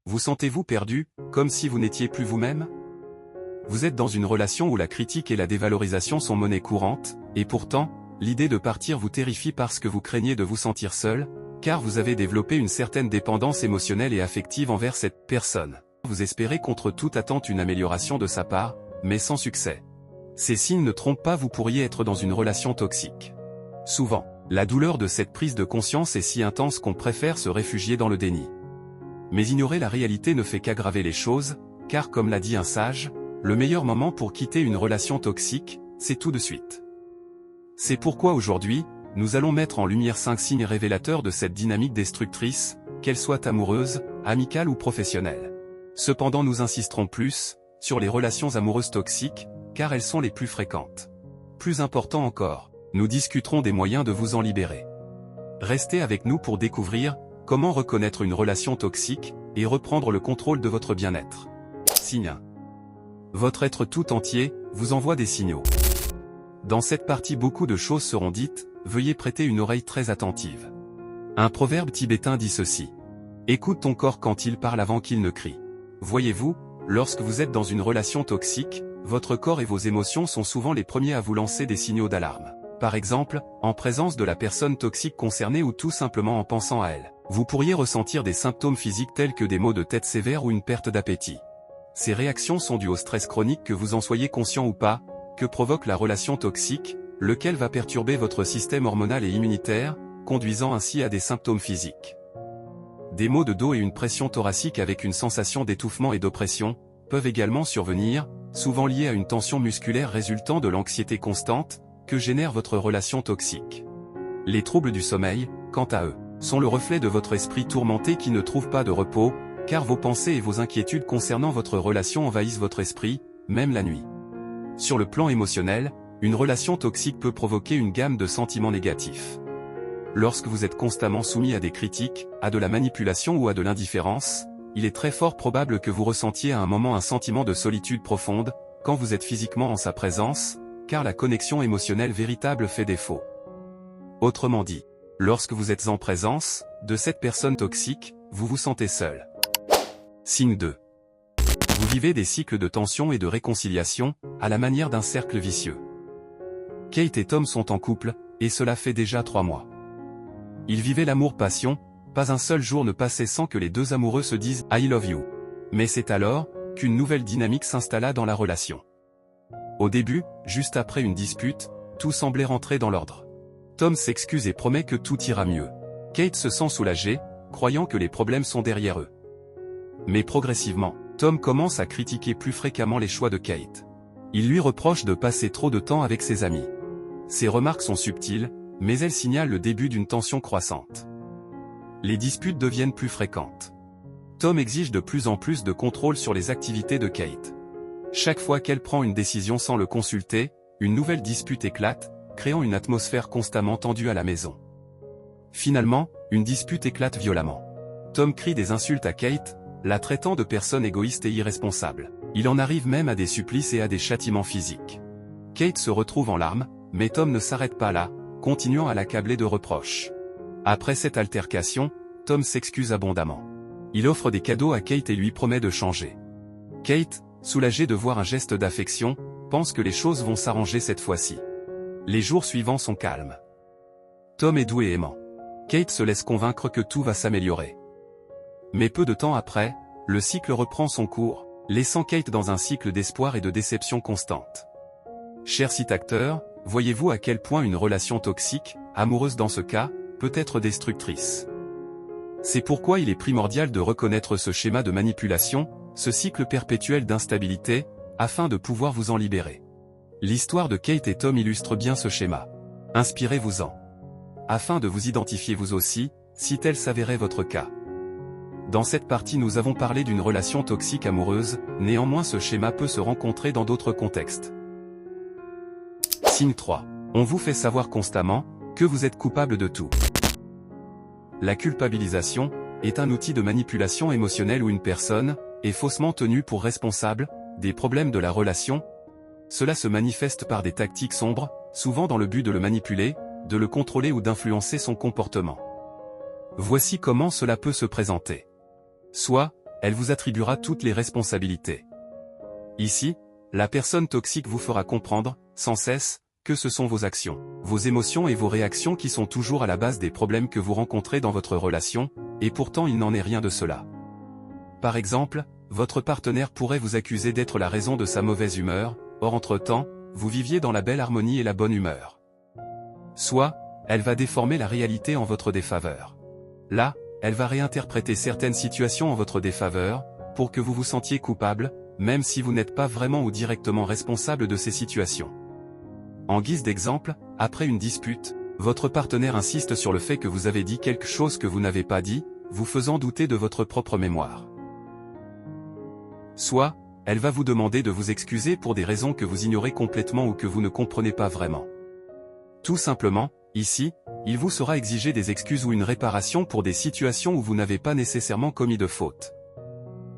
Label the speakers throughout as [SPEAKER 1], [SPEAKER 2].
[SPEAKER 1] Vous sentez-vous perdu, comme si vous n'étiez plus vous-même? Vous êtes dans une relation où la critique et la dévalorisation sont monnaie courante, et pourtant, l'idée de partir vous terrifie parce que vous craignez de vous sentir seul, car vous avez développé une certaine dépendance émotionnelle et affective envers cette personne. Vous espérez contre toute attente une amélioration de sa part, mais sans succès. Ces signes ne trompent pas, vous pourriez être dans une relation toxique. Souvent, la douleur de cette prise de conscience est si intense qu'on préfère se réfugier dans le déni. Mais ignorer la réalité ne fait qu'aggraver les choses, car comme l'a dit un sage, le meilleur moment pour quitter une relation toxique, c'est tout de suite. C'est pourquoi aujourd'hui, nous allons mettre en lumière 5 signes révélateurs de cette dynamique destructrice, qu'elle soit amoureuse, amicale ou professionnelle. Cependant nous insisterons plus sur les relations amoureuses toxiques, car elles sont les plus fréquentes. Plus important encore, nous discuterons des moyens de vous en libérer. Restez avec nous pour découvrir comment reconnaître une relation toxique et reprendre le contrôle de votre bien-être. Signe 1. Votre être tout entier vous envoie des signaux. Dans cette partie beaucoup de choses seront dites, veuillez prêter une oreille très attentive. Un proverbe tibétain dit ceci. Écoute ton corps quand il parle avant qu'il ne crie. Voyez-vous, lorsque vous êtes dans une relation toxique, votre corps et vos émotions sont souvent les premiers à vous lancer des signaux d'alarme. Par exemple, en présence de la personne toxique concernée ou tout simplement en pensant à elle. Vous pourriez ressentir des symptômes physiques tels que des maux de tête sévères ou une perte d'appétit. Ces réactions sont dues au stress chronique, que vous en soyez conscient ou pas, que provoque la relation toxique, lequel va perturber votre système hormonal et immunitaire, conduisant ainsi à des symptômes physiques. Des maux de dos et une pression thoracique avec une sensation d'étouffement et d'oppression peuvent également survenir, souvent liés à une tension musculaire résultant de l'anxiété constante que génère votre relation toxique. Les troubles du sommeil, quant à eux, sont le reflet de votre esprit tourmenté qui ne trouve pas de repos, car vos pensées et vos inquiétudes concernant votre relation envahissent votre esprit, même la nuit. Sur le plan émotionnel, une relation toxique peut provoquer une gamme de sentiments négatifs. Lorsque vous êtes constamment soumis à des critiques, à de la manipulation ou à de l'indifférence, il est très fort probable que vous ressentiez à un moment un sentiment de solitude profonde, quand vous êtes physiquement en sa présence, car la connexion émotionnelle véritable fait défaut. Autrement dit, lorsque vous êtes en présence de cette personne toxique, vous vous sentez seul. Signe 2. Vous vivez des cycles de tension et de réconciliation, à la manière d'un cercle vicieux. Kate et Tom sont en couple, et cela fait déjà 3 mois. Ils vivaient l'amour-passion, pas un seul jour ne passait sans que les deux amoureux se disent « I love you ». Mais c'est alors qu'une nouvelle dynamique s'installa dans la relation. Au début, juste après une dispute, tout semblait rentrer dans l'ordre. Tom s'excuse et promet que tout ira mieux. Kate se sent soulagée, croyant que les problèmes sont derrière eux. Mais progressivement, Tom commence à critiquer plus fréquemment les choix de Kate. Il lui reproche de passer trop de temps avec ses amis. Ses remarques sont subtiles, mais elles signalent le début d'une tension croissante. Les disputes deviennent plus fréquentes. Tom exige de plus en plus de contrôle sur les activités de Kate. Chaque fois qu'elle prend une décision sans le consulter, une nouvelle dispute éclate, créant une atmosphère constamment tendue à la maison. Finalement, une dispute éclate violemment. Tom crie des insultes à Kate, la traitant de personne égoïste et irresponsable. Il en arrive même à des supplices et à des châtiments physiques. Kate se retrouve en larmes, mais Tom ne s'arrête pas là, continuant à l'accabler de reproches. Après cette altercation, Tom s'excuse abondamment. Il offre des cadeaux à Kate et lui promet de changer. Kate, soulagée de voir un geste d'affection, pense que les choses vont s'arranger cette fois-ci. Les jours suivants sont calmes. Tom est doux et aimant. Kate se laisse convaincre que tout va s'améliorer. Mais peu de temps après, le cycle reprend son cours, laissant Kate dans un cycle d'espoir et de déception constante. Cher acteur, voyez-vous à quel point une relation toxique, amoureuse dans ce cas, peut être destructrice. C'est pourquoi il est primordial de reconnaître ce schéma de manipulation, ce cycle perpétuel d'instabilité, afin de pouvoir vous en libérer. L'histoire de Kate et Tom illustre bien ce schéma. Inspirez-vous-en. Afin de vous identifier vous aussi, si tel s'avérait votre cas. Dans cette partie nous avons parlé d'une relation toxique amoureuse, néanmoins ce schéma peut se rencontrer dans d'autres contextes. Signe 3. On vous fait savoir constamment que vous êtes coupable de tout. La culpabilisation est un outil de manipulation émotionnelle où une personne est faussement tenue pour responsable des problèmes de la relation. Cela se manifeste par des tactiques sombres, souvent dans le but de le manipuler, de le contrôler ou d'influencer son comportement. Voici comment cela peut se présenter. Soit, elle vous attribuera toutes les responsabilités. Ici, la personne toxique vous fera comprendre, sans cesse, que ce sont vos actions, vos émotions et vos réactions qui sont toujours à la base des problèmes que vous rencontrez dans votre relation, et pourtant il n'en est rien de cela. Par exemple, votre partenaire pourrait vous accuser d'être la raison de sa mauvaise humeur, or entre-temps, vous viviez dans la belle harmonie et la bonne humeur. Soit, elle va déformer la réalité en votre défaveur. Là, elle va réinterpréter certaines situations en votre défaveur, pour que vous vous sentiez coupable, même si vous n'êtes pas vraiment ou directement responsable de ces situations. En guise d'exemple, après une dispute, votre partenaire insiste sur le fait que vous avez dit quelque chose que vous n'avez pas dit, vous faisant douter de votre propre mémoire. Soit, elle va vous demander de vous excuser pour des raisons que vous ignorez complètement ou que vous ne comprenez pas vraiment. Tout simplement, ici, il vous sera exigé des excuses ou une réparation pour des situations où vous n'avez pas nécessairement commis de faute.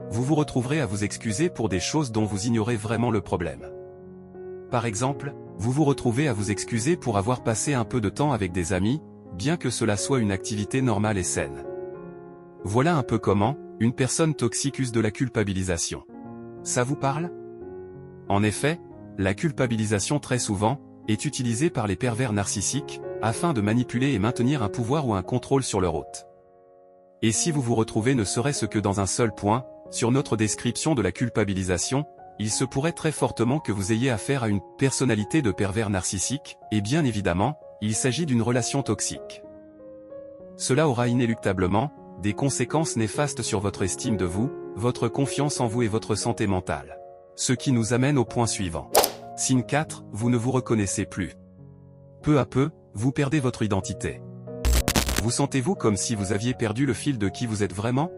[SPEAKER 1] Vous vous retrouverez à vous excuser pour des choses dont vous ignorez vraiment le problème. Par exemple, vous vous retrouvez à vous excuser pour avoir passé un peu de temps avec des amis, bien que cela soit une activité normale et saine. Voilà un peu comment une personne toxique use de la culpabilisation. Ça vous parle? En effet, la culpabilisation très souvent est utilisée par les pervers narcissiques, afin de manipuler et maintenir un pouvoir ou un contrôle sur leur hôte. Et si vous vous retrouvez ne serait-ce que dans un seul point, sur notre description de la culpabilisation, il se pourrait très fortement que vous ayez affaire à une personnalité de pervers narcissique, et bien évidemment, il s'agit d'une relation toxique. Cela aura inéluctablement des conséquences néfastes sur votre estime de vous, votre confiance en vous et votre santé mentale. Ce qui nous amène au point suivant. Signe 4, vous ne vous reconnaissez plus. Peu à peu, vous perdez votre identité. Vous sentez-vous comme si vous aviez perdu le fil de qui vous êtes vraiment?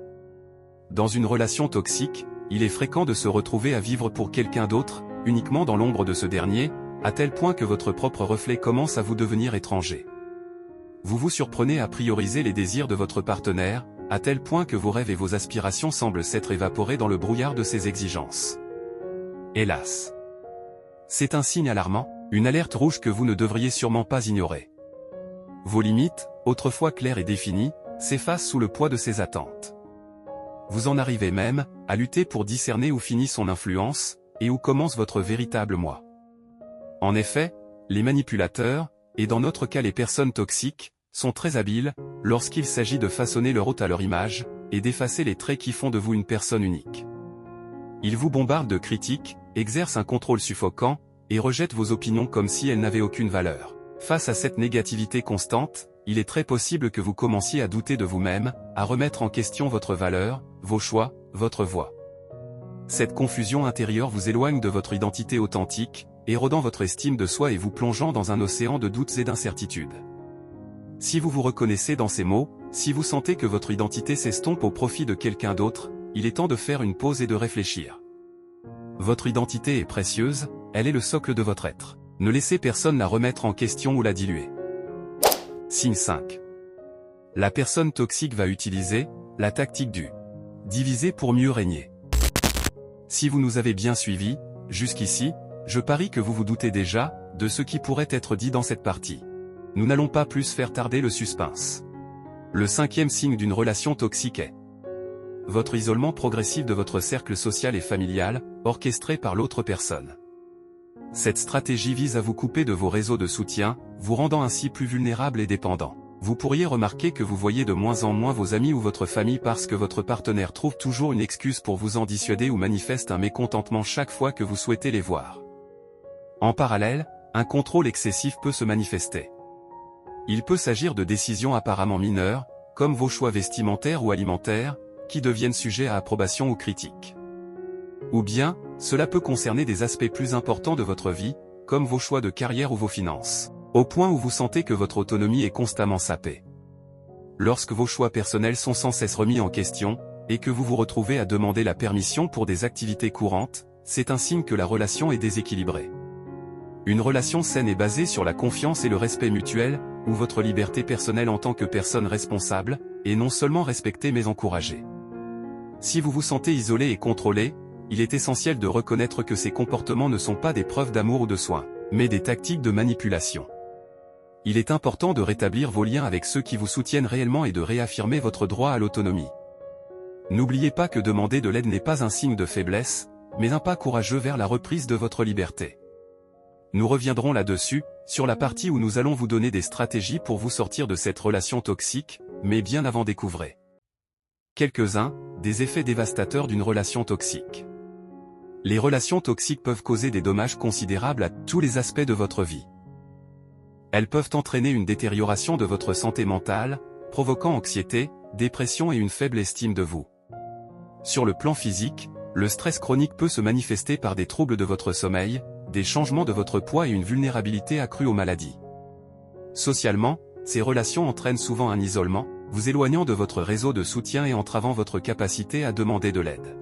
[SPEAKER 1] Dans une relation toxique, il est fréquent de se retrouver à vivre pour quelqu'un d'autre, uniquement dans l'ombre de ce dernier, à tel point que votre propre reflet commence à vous devenir étranger. Vous vous surprenez à prioriser les désirs de votre partenaire, à tel point que vos rêves et vos aspirations semblent s'être évaporés dans le brouillard de ses exigences. Hélas. C'est un signe alarmant, une alerte rouge que vous ne devriez sûrement pas ignorer. Vos limites, autrefois claires et définies, s'effacent sous le poids de ses attentes. Vous en arrivez même à lutter pour discerner où finit son influence, et où commence votre véritable moi. En effet, les manipulateurs, et dans notre cas les personnes toxiques, sont très habiles, lorsqu'il s'agit de façonner leur hôte à leur image, et d'effacer les traits qui font de vous une personne unique. Ils vous bombardent de critiques, exercent un contrôle suffocant, et rejettent vos opinions comme si elles n'avaient aucune valeur. Face à cette négativité constante, il est très possible que vous commenciez à douter de vous-même, à remettre en question votre valeur, vos choix, votre voix. Cette confusion intérieure vous éloigne de votre identité authentique, érodant votre estime de soi et vous plongeant dans un océan de doutes et d'incertitudes. Si vous vous reconnaissez dans ces mots, si vous sentez que votre identité s'estompe au profit de quelqu'un d'autre, il est temps de faire une pause et de réfléchir. Votre identité est précieuse, elle est le socle de votre être. Ne laissez personne la remettre en question ou la diluer. Signe 5. La personne toxique va utiliser la tactique du diviser pour mieux régner. Si vous nous avez bien suivis, jusqu'ici, je parie que vous vous doutez déjà de ce qui pourrait être dit dans cette partie. Nous n'allons pas plus faire tarder le suspense. Le 5e signe d'une relation toxique est votre isolement progressif de votre cercle social et familial, orchestré par l'autre personne. Cette stratégie vise à vous couper de vos réseaux de soutien, vous rendant ainsi plus vulnérable et dépendant. Vous pourriez remarquer que vous voyez de moins en moins vos amis ou votre famille parce que votre partenaire trouve toujours une excuse pour vous en dissuader ou manifeste un mécontentement chaque fois que vous souhaitez les voir. En parallèle, un contrôle excessif peut se manifester. Il peut s'agir de décisions apparemment mineures, comme vos choix vestimentaires ou alimentaires, qui deviennent sujets à approbation ou critique. Ou bien, cela peut concerner des aspects plus importants de votre vie, comme vos choix de carrière ou vos finances, au point où vous sentez que votre autonomie est constamment sapée. Lorsque vos choix personnels sont sans cesse remis en question, et que vous vous retrouvez à demander la permission pour des activités courantes, c'est un signe que la relation est déséquilibrée. Une relation saine est basée sur la confiance et le respect mutuel, où votre liberté personnelle en tant que personne responsable, est non seulement respectée mais encouragée. Si vous vous sentez isolé et contrôlé, il est essentiel de reconnaître que ces comportements ne sont pas des preuves d'amour ou de soin, mais des tactiques de manipulation. Il est important de rétablir vos liens avec ceux qui vous soutiennent réellement et de réaffirmer votre droit à l'autonomie. N'oubliez pas que demander de l'aide n'est pas un signe de faiblesse, mais un pas courageux vers la reprise de votre liberté. Nous reviendrons là-dessus, sur la partie où nous allons vous donner des stratégies pour vous sortir de cette relation toxique, mais bien avant découvrez quelques-uns des effets dévastateurs d'une relation toxique. Les relations toxiques peuvent causer des dommages considérables à tous les aspects de votre vie. Elles peuvent entraîner une détérioration de votre santé mentale, provoquant anxiété, dépression et une faible estime de vous. Sur le plan physique, le stress chronique peut se manifester par des troubles de votre sommeil, des changements de votre poids et une vulnérabilité accrue aux maladies. Socialement, ces relations entraînent souvent un isolement, vous éloignant de votre réseau de soutien et entravant votre capacité à demander de l'aide.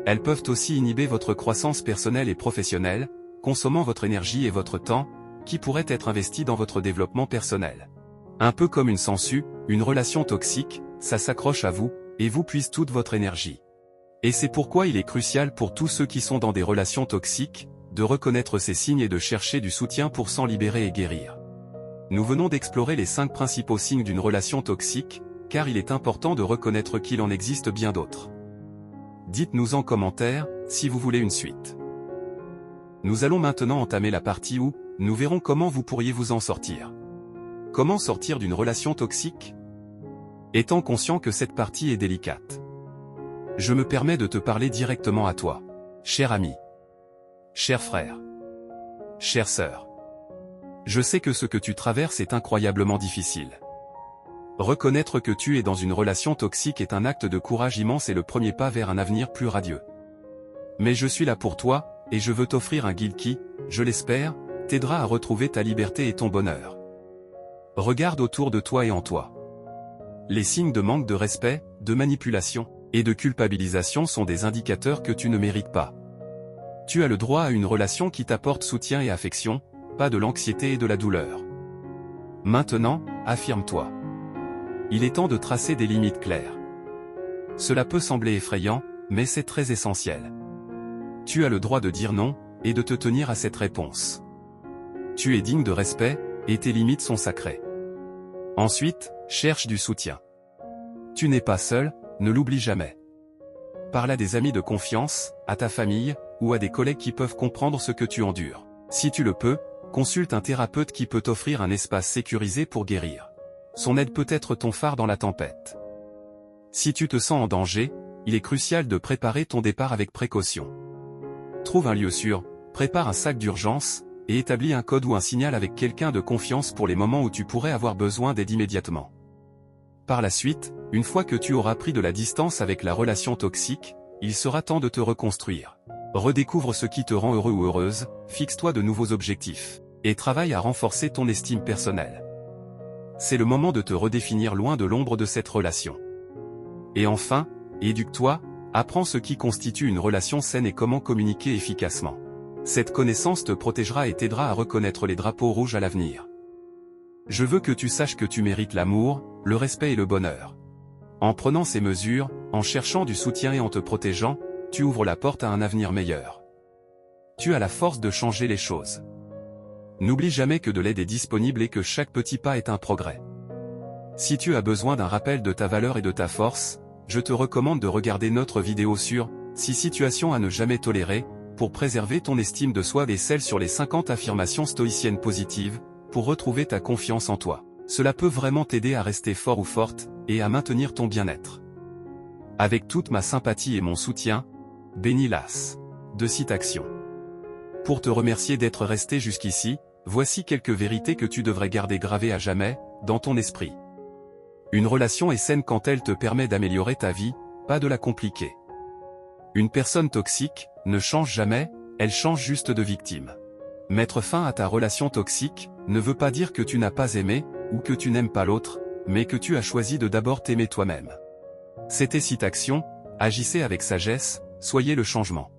[SPEAKER 1] Elles peuvent aussi inhiber votre croissance personnelle et professionnelle, consommant votre énergie et votre temps, qui pourraient être investis dans votre développement personnel. Un peu comme une sangsue, une relation toxique, ça s'accroche à vous, et vous puise toute votre énergie. Et c'est pourquoi il est crucial pour tous ceux qui sont dans des relations toxiques, de reconnaître ces signes et de chercher du soutien pour s'en libérer et guérir. Nous venons d'explorer les 5 principaux signes d'une relation toxique, car il est important de reconnaître qu'il en existe bien d'autres. Dites-nous en commentaire, si vous voulez une suite. Nous allons maintenant entamer la partie où, nous verrons comment vous pourriez vous en sortir. Comment sortir d'une relation toxique? Étant conscient que cette partie est délicate, je me permets de te parler directement à toi, cher ami, cher frère, chère sœur. Je sais que ce que tu traverses est incroyablement difficile. Reconnaître que tu es dans une relation toxique est un acte de courage immense et le premier pas vers un avenir plus radieux. Mais je suis là pour toi, et je veux t'offrir un guide qui, je l'espère, t'aidera à retrouver ta liberté et ton bonheur. Regarde autour de toi et en toi. Les signes de manque de respect, de manipulation, et de culpabilisation sont des indicateurs que tu ne mérites pas. Tu as le droit à une relation qui t'apporte soutien et affection, pas de l'anxiété et de la douleur. Maintenant, affirme-toi. Il est temps de tracer des limites claires. Cela peut sembler effrayant, mais c'est très essentiel. Tu as le droit de dire non, et de te tenir à cette réponse. Tu es digne de respect, et tes limites sont sacrées. Ensuite, cherche du soutien. Tu n'es pas seul, ne l'oublie jamais. Parle à des amis de confiance, à ta famille, ou à des collègues qui peuvent comprendre ce que tu endures. Si tu le peux, consulte un thérapeute qui peut t'offrir un espace sécurisé pour guérir. Son aide peut être ton phare dans la tempête. Si tu te sens en danger, il est crucial de préparer ton départ avec précaution. Trouve un lieu sûr, prépare un sac d'urgence, et établis un code ou un signal avec quelqu'un de confiance pour les moments où tu pourrais avoir besoin d'aide immédiatement. Par la suite, une fois que tu auras pris de la distance avec la relation toxique, il sera temps de te reconstruire. Redécouvre ce qui te rend heureux ou heureuse, fixe-toi de nouveaux objectifs, et travaille à renforcer ton estime personnelle. C'est le moment de te redéfinir loin de l'ombre de cette relation. Et enfin, éduque-toi, apprends ce qui constitue une relation saine et comment communiquer efficacement. Cette connaissance te protégera et t'aidera à reconnaître les drapeaux rouges à l'avenir. Je veux que tu saches que tu mérites l'amour, le respect et le bonheur. En prenant ces mesures, en cherchant du soutien et en te protégeant, tu ouvres la porte à un avenir meilleur. Tu as la force de changer les choses. N'oublie jamais que de l'aide est disponible et que chaque petit pas est un progrès. Si tu as besoin d'un rappel de ta valeur et de ta force, je te recommande de regarder notre vidéo sur « 6 situations à ne jamais tolérer » pour préserver ton estime de soi et celle sur les 50 affirmations stoïciennes positives, pour retrouver ta confiance en toi. Cela peut vraiment t'aider à rester fort ou forte, et à maintenir ton bien-être. Avec toute ma sympathie et mon soutien, Béni Las. De Citaction. Pour te remercier d'être resté jusqu'ici, voici quelques vérités que tu devrais garder gravées à jamais, dans ton esprit. Une relation est saine quand elle te permet d'améliorer ta vie, pas de la compliquer. Une personne toxique ne change jamais, elle change juste de victime. Mettre fin à ta relation toxique ne veut pas dire que tu n'as pas aimé, ou que tu n'aimes pas l'autre, mais que tu as choisi de d'abord t'aimer toi-même. C'était Citaction, agissez avec sagesse, soyez le changement.